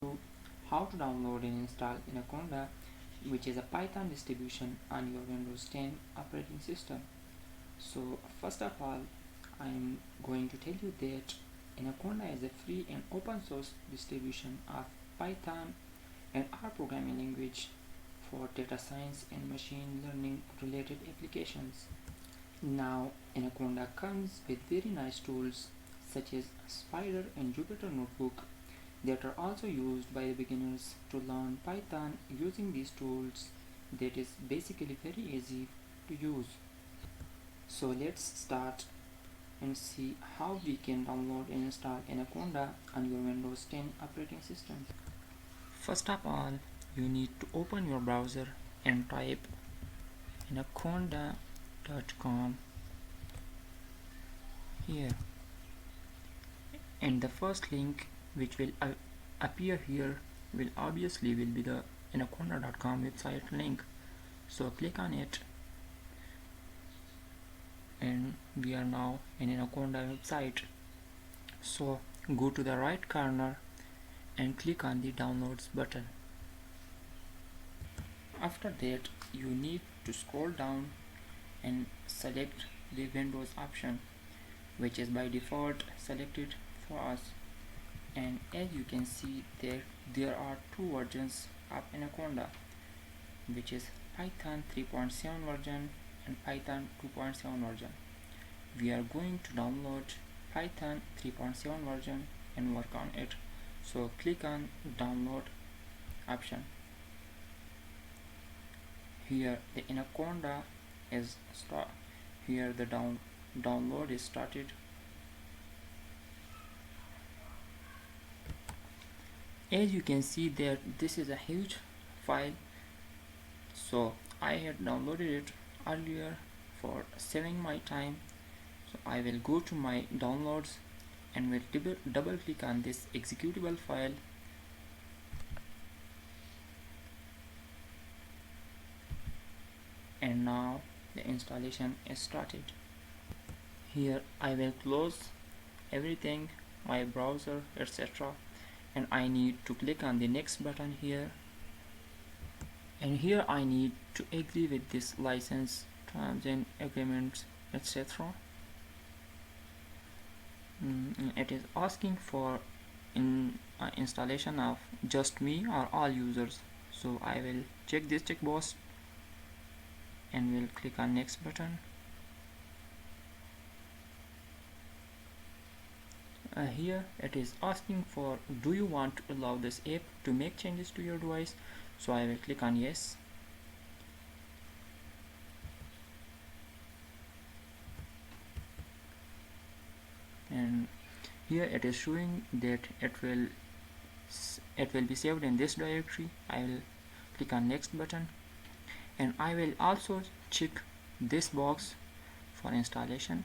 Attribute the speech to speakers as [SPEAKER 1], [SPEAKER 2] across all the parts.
[SPEAKER 1] to how to download and install Anaconda, which is a Python distribution on your Windows 10 operating system. So first of all, I am going to tell you that Anaconda is a free and open source distribution of Python and R programming language for data science and machine learning related applications. Now, Anaconda comes with very nice tools such as Spyder and Jupyter Notebook that are also used by beginners to learn Python using these tools that is basically very easy to use. So let's start and see how we can download and install Anaconda on your Windows 10 operating system. First of all, you need to open your browser and type anaconda.com here, and the first link which will appear here will obviously be the anaconda.com website link. So click on it and we are now in Anaconda website. So go to the right corner and click on the downloads button. After that, you need to scroll down and select the Windows option, which is by default selected for us. And as you can see there are two versions of Anaconda, which is Python 3.7 version and Python 2.7 version. We are going to download Python 3.7 version and work on it. So click on download option. Here the Anaconda is here the download is started. As you can see that this is a huge file, so I had downloaded it earlier for saving my time. So I will go to my downloads and will double click on this executable file. And now the installation is started. Here I will close everything, my browser, etc., and I need to click on the next button here, and here I need to agree with this license terms and agreements, etc. It is asking for installation of just me or all users, so I will check this checkbox and will click on next button. Here it is asking for, do you want to allow this app to make changes to your device? So I will click on yes. And here it is showing that it will be saved in this directory. I will click on next button, and I will also check this box for installation,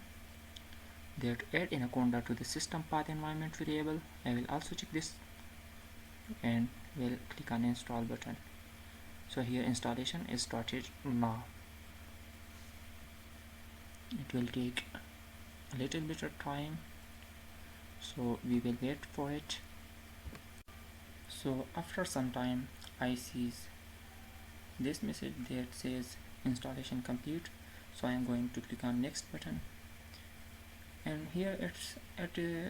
[SPEAKER 1] that add Anaconda to the system path environment variable. I will also check this and will click on install button. So here installation is started now. It will take a little bit of time, so we will wait for it. So after some time I see this message that says installation complete, so I am going to click on next button, and here it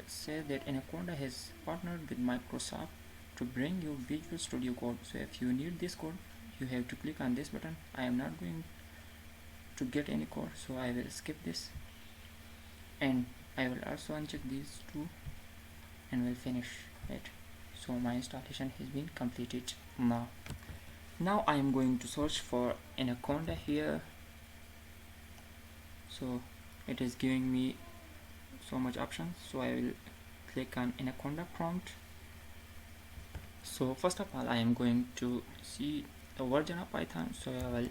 [SPEAKER 1] says that Anaconda has partnered with Microsoft to bring you Visual Studio Code. So if you need this code, you have to click on this button. I am not going to get any code, so I will skip this, and I will also uncheck these two and will finish it. So my installation has been completed now. Now I am going to search for Anaconda here. So it is giving me so much options, so I will click on Anaconda prompt. So first of all, I am going to see the version of Python, so I will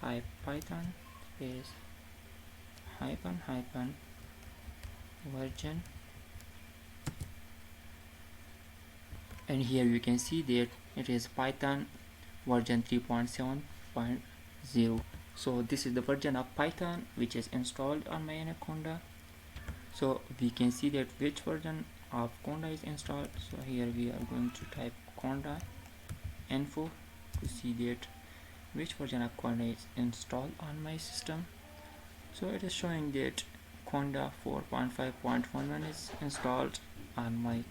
[SPEAKER 1] type Python space hyphen version, and here you can see that it is Python version 3.7.0. so this is the version of Python which is installed on my Anaconda. So we can see that which version of Conda is installed. So here we are going to type Conda info to see that which version of Conda is installed on my system. So it is showing that Conda 4.5.11 is installed on my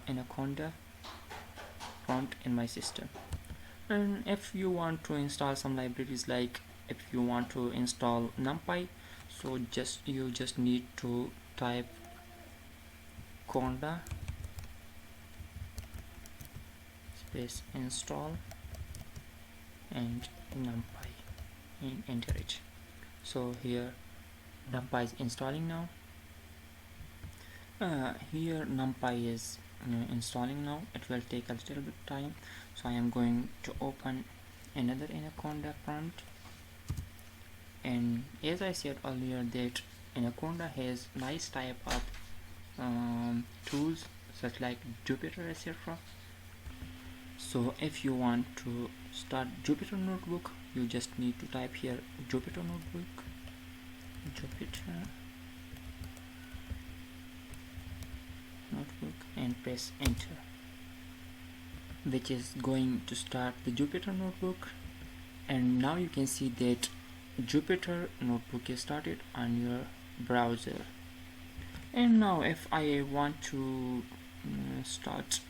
[SPEAKER 1] Anaconda prompt in my system. And if you want to install some libraries, like if you want to install NumPy, so you just need to type Conda space install and NumPy and enter it. So here NumPy is installing now. Here NumPy is installing now. It will take a little bit time, so I am going to open another Anaconda prompt. And as I said earlier that Anaconda has nice type of tools such like Jupyter, etc. So if you want to start Jupyter Notebook, you just need to type here Jupyter Notebook, and press enter, which is going to start the Jupyter Notebook. And now you can see that Jupyter Notebook is started on your browser. And now if I want to start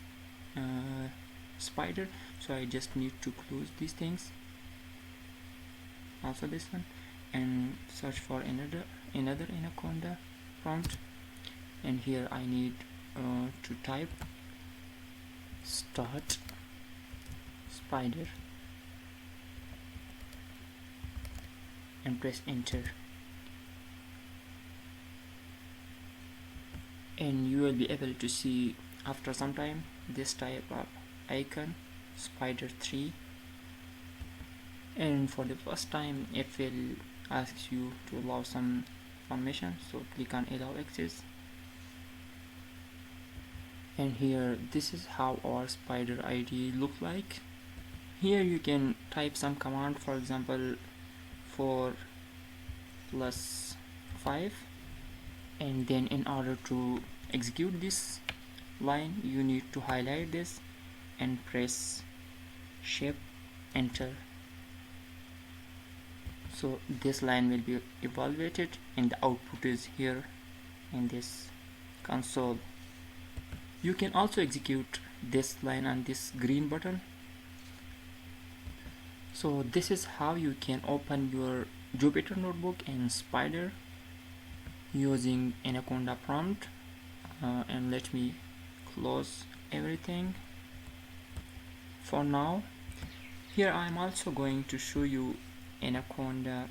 [SPEAKER 1] Spyder, so I just need to close these things, also this one, and search for another Anaconda prompt. And here I need to type start Spyder and press enter, and you will be able to see after some time this type of icon Spyder 3. And for the first time it will ask you to allow some information, so click on allow access. And here this is how our Spyder ID look like. Here you can type some command, for example 4 plus 5, and then in order to execute this line you need to highlight this and press shift enter. So this line will be evaluated and the output is here in this console. You can also execute this line on this green button. So this is how you can open your Jupyter Notebook and Spyder using Anaconda prompt. And let me close everything for now. Here I am also going to show you Anaconda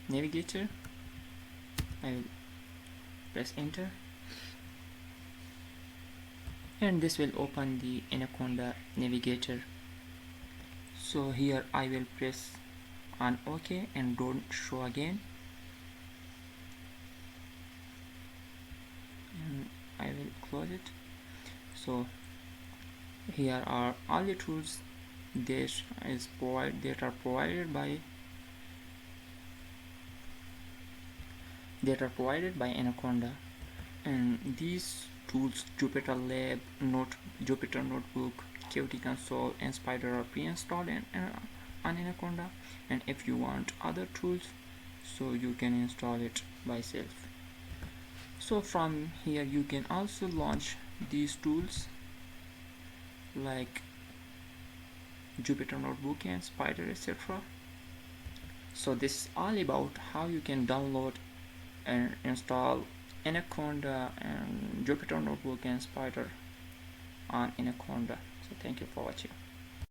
[SPEAKER 1] navigator. I will press enter, and this will open the Anaconda navigator. So here I will press on OK and don't show again, and I will close it. So here are all the tools that are provided by Anaconda. And these tools, Jupyter Lab, Jupyter Notebook, Qt Console and Spyder are pre-installed on Anaconda. And if you want other tools, so you can install it by self. So from here you can also launch these tools like Jupyter Notebook and Spyder, etc. So this is all about how you can download and install Anaconda and Jupyter Notebook and Spyder on Anaconda. So thank you for watching.